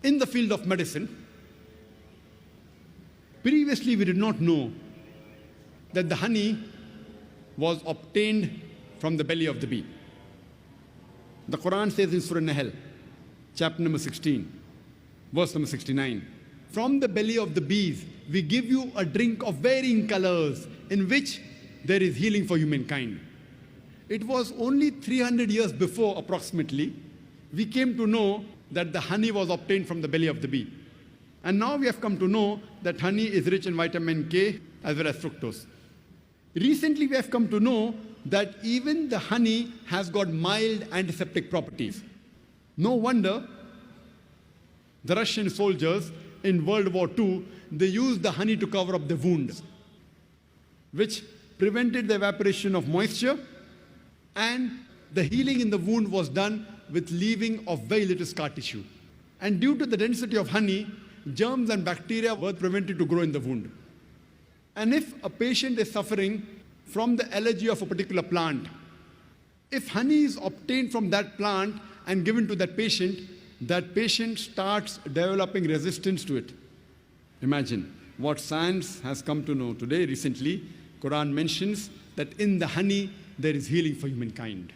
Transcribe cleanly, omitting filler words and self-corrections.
In the field of medicine, previously we did not know that the honey was obtained from the belly of the bee. The Qur'an says in Surah Nahl, chapter number 16, verse number 69, from the belly of the bees, we give you a drink of varying colors in which there is healing for humankind. It was only 300 years before, approximately, we came to know that the honey was obtained from the belly of the bee. And now we have come to know that honey is rich in vitamin K as well as fructose. Recently we have come to know that even the honey has got mild antiseptic properties. No wonder the Russian soldiers in World War II, they used the honey to cover up the wounds, which prevented the evaporation of moisture, and the healing in the wound was done with leaving of very little scar tissue. And due to the density of honey, germs and bacteria were prevented to grow in the wound. And if a patient is suffering from the allergy of a particular plant, if honey is obtained from that plant and given to that patient starts developing resistance to it. Imagine what science has come to know today. Recently, Quran mentions that in the honey there is healing for humankind.